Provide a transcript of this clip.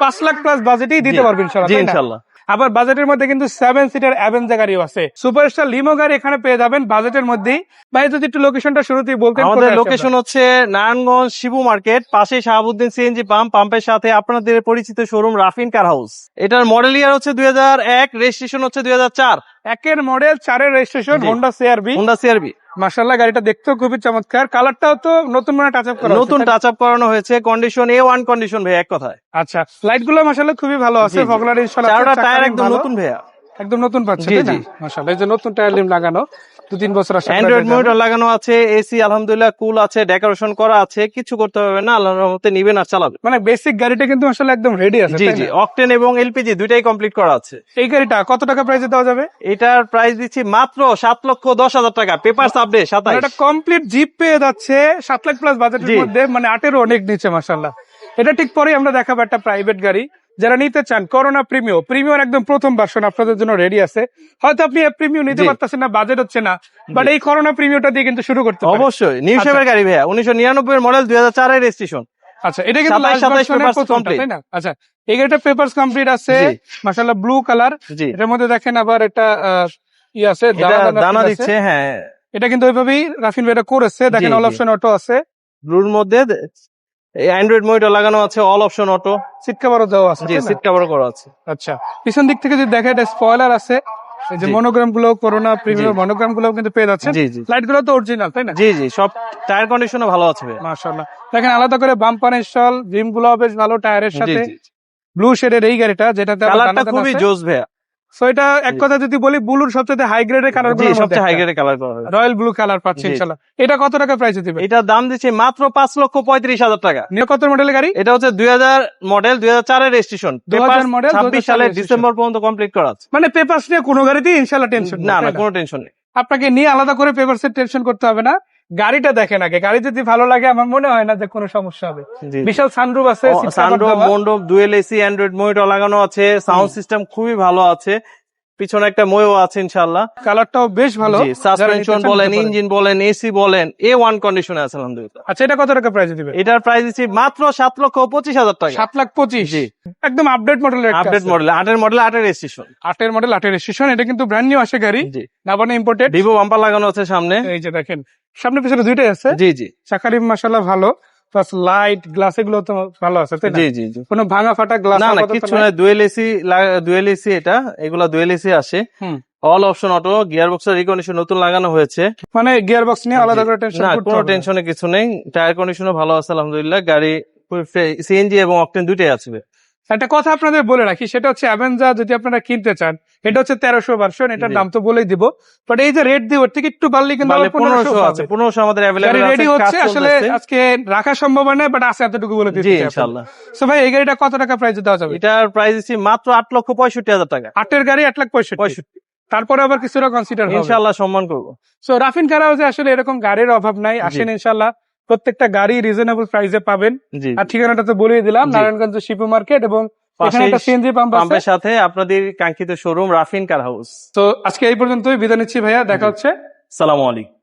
5 lakh plus বাজেটেই দিতে পারবেন ইনশাআল্লাহ। আবার বাজেটের মধ্যে কিন্তু 7 সিটার অ্যাভেঞ্জার গাড়িও আছে, সুপারস্টার লিমো গাড়ি এখানে পেয়ে যাবেন বাজেটের মধ্যেই। ভাই যদি একটু লোকেশনটা শুরুতেই বলতেন। আমাদের লোকেশন হচ্ছে নারায়ণগঞ্জ শিবু মার্কেট, পাশে শাহাবুদ্দিন সিএনজি পাম্প, পাম্পের সাথে আপনাদের পরিচিত শোরুম রাফিন কার হাউস। এটার মডেল ইয়ার হচ্ছে 2001, রেজিস্ট্রেশন হচ্ছে 2004। 1 এর মডেল, 4 এর রেজিস্ট্রেশন, হোন্ডা সিআরভি। মাশাআল্লাহ গাড়িটা দেখতেও খুবই চমৎকার, কালারটাও তো নতুন মানে টাচ আপ করা, নতুন টাচ আপ করানো হয়েছে, কন্ডিশন A1 কন্ডিশন ভাই এক কথায়। আচ্ছা, লাইট গুলো মাশাআল্লাহ খুবই ভালো আছে, ফগলার ইনশাআল্লাহ চারটা টায়ার একদম নতুন ভাইয়া, একদম নতুন পাচ্ছেন তাই না? মাশাআল্লাহ এই যে নতুন টায়ার লিম লাগানো, 2-3 বছর আশা করি। অ্যান্ড্রয়েড মনিটর লাগানো আছে, এসি আলহামদুলিল্লাহ কুল আছে, ডেকোরেশন করা আছে, কিছু করতে হবে না, আল্লাহর রহমতে নিবেন আর চালাবেন। মানে বেসিক গাড়িটা কিন্তু মাশাআল্লাহ একদম রেডি আছে। জি জি, অকটেন এবং এলপিজি দুইটাই কমপ্লিট করা আছে। এই গাড়িটা কত টাকা প্রাইসে দেওয়া যাবে? এটার প্রাইস দিচ্ছি মাত্র 7,10,000 টাকা, পেপারস আপডেট 27। এটা কমপ্লিট জিপ পেয়ে যাচ্ছে 7 লাখ প্লাস বাজেটের মধ্যে, মানে 8 অনেক নিচে মাশাআল্লাহ। এটা ঠিক পরেই আমরা দেখাবো একটা প্রাইভেট গাড়ি, যারা নিতে চান করোনা প্রিমিয়ার একদম প্রথম ভার্সন আপনাদের জন্য রেডি আছে। হয়তো আপনি প্রিমিয়াম নিতে পারতেছেন না, বাজেট হচ্ছে না, বাট এই করোনা প্রিমিয়ারটা দিয়ে কিন্তু শুরু করতে পারেন। অবশ্যই নিউ শেপের গাড়ি ভাইয়া, 1999 এর মডেল, 2004 এর রেজিস্ট্রেশন। আচ্ছা, এটা কিন্তু লাস্ট ভার্সনের প্রথমটা তাই না? আচ্ছা, এই গাড়িটা পেপারস কমপ্লিট আছে মাশাআল্লাহ, ব্লু কালার। এটার মধ্যে দেখেন আবার এটা ই আছে, দানা দিচ্ছে। হ্যাঁ, এটা কিন্তু ওইভাবেই রাফিন ভাই এটা করেছে, দেখেন অল অপশন অটো আছে, ব্লুর মধ্যে অ্যান্ড্রয়েড মনিটর লাগানো আছে, অল অপশন অটো, সিট কভারও দেওয়া আছে। জি, সিট কভারও করা আছে। আচ্ছা, পিছন দিক থেকে যদি দেখেন এটা স্পয়লার আছে, এই যে মনোগ্রাম গুলো, করোনা প্রিমিয়ার মনোগ্রাম গুলো কিন্তু পেয়ে যাচ্ছে। লাইট গুলো তো অরিজিনাল তাই না? জি জি, সব টায়ার কন্ডিশনও ভালো আছে মাশাআল্লাহ। দেখেন আলাদা করে বাম্পার ইনস্টল, রিম গুলো বেশ ভালো টায়ারের সাথে। ব্লু শেডের এই গাড়িটা, যেটাতে কালারটা খুবই জোস ভাইয়া। সো এটা এক কথা যদি বলি, ব্লুর সবচেয়ে হাই গ্রেডের কালার গুলো, সবচেয়ে হাই গ্রেডের কালার করা হয়েছে, রয়্যাল ব্লু কালার পাচ্ছেন ইনশাআল্লাহ। এটা কত টাকা প্রাইসে দিবেন? এটার দাম দিচ্ছে মাত্র 5,35,000 টাকা। নিউ কত মডেলের গাড়ি? এটা হচ্ছে 2000 মডেল, 2004 এর রেজিস্ট্রেশন, 2000 মডেল, 26 সালের ডিসেম্বর পর্যন্ত কমপ্লিট করা আছে। মানে পেপারস নিয়ে কোনো গাড়িতেই ইনশাআল্লাহ টেনশন না, কোনো টেনশন নেই, আপনাকে নিয়ে আলাদা করে পেপারসের টেনশন করতে হবে না। গাড়িটা দেখেন আগে, গাড়ি যদি ভালো লাগে আমার মনে হয় না যে কোনো সমস্যা হবে। বিশাল সানরুফ আছে, সানরুফ, মন্ডপ, ডুয়েল এসি, অ্যান্ড্রয়েড মনিটর লাগানো আছে, সাউন্ড সিস্টেম খুবই ভালো আছে, পিছনে একটা ময়ও আছে ইনশাআল্লাহ। কালারটাও বেশ ভালো, সাসপেনশন বলেন, ইঞ্জিন বলেন, এসি বলেন, A1 কন্ডিশনে আছে আলহামদুলিল্লাহ। আচ্ছা, এটা কত টাকা প্রাইস দিবেন? এটার প্রাইস দিচ্ছি মাত্র 7,25,000 টাকা। 7,25,000? জি, একদম আপডেট মডেলের, 8 এর মডেল, 8 এর রেজিস্ট্রেশন, 8 এর রেজিস্ট্রেশন। এটা কিন্তু ব্র্যান্ড নিউ আসে গাড়ি, না মানে ইম্পোর্টেড। ভিভো বাম্পার লাগানো আছে সামনে, এই যে দেখেন সামনে পিছনে দুইটাই আছে। জি জি, চাকারিম মাশাআল্লাহ ভালো, প্লাস লাইট গ্লাস এগুলো তো ভালো আছে তাই না? জি জি জি, কোনো ভাঙা ফাটা গ্লাস না কিছু না, ডুয়েল এসি এটা, এগুলা ডুয়েল এসি আসে, অল অপশন অটো, গিয়ার বক্সের রিকন্ডিশন নতুন লাগানো হয়েছে, মানে গিয়ার বক্স নিয়ে আলাদা করে টেনশন না, করতে কোনো হবে না। টেনশনের কিছু নেই, টায়ার কন্ডিশনও ভালো আছে আলহামদুলিল্লাহ। গাড়ি সিএনজি এবং অকটেন দুইটাই আছে। একটা কথা আপনাদের বলে রাখি, সেটা হচ্ছে অ্যাভেঞ্জার যদি আপনারা কিনতে চান, এটা হচ্ছে 1300 ভার্সন, এটার দাম তো বলেই দিব, বাট এই যে রেট দিব থেকে একটু বাড়লে কিন্তু 1500 আছে, 1500 আমাদের अवेलेबल আছে, রেডি হচ্ছে। আসলে আজকে রাখা সম্ভব হয় না, বাট আছে এতটুকু বলে দিচ্ছি ইনশাআল্লাহ। সো ভাই এই গাড়িটা কত টাকা প্রাইসে দেওয়া যাবে? এটার প্রাইস দিচ্ছি মাত্র 8,65,000 টাকা। 8 এর গাড়ি 8,65,000, তারপরে আবার কিছুটা কনসিডার হবে ইনশাআল্লাহ, সম্মান করব। সো রাফিন কার হাউসে আসলে এরকম গাড়ির অভাব নাই, আসেন ইনশাআল্লাহ, প্রত্যেকটা গাড়ি রিজনেবল প্রাইসে পাবেন। আর ঠিকানাটা তো বলেই দিলাম, নারায়ণগঞ্জ শিপু মার্কেট, এবং এখানে একটা সিএনজি পাম্প আছে, পাম্পের সাথে আপনাদের কাঙ্ক্ষিত শোরুম রাফিন কার হাউস। তো আজকে এই পর্যন্তই বিদায় নিচ্ছি ভাইয়া, দেখা হচ্ছে। আসসালামু আলাইকুম।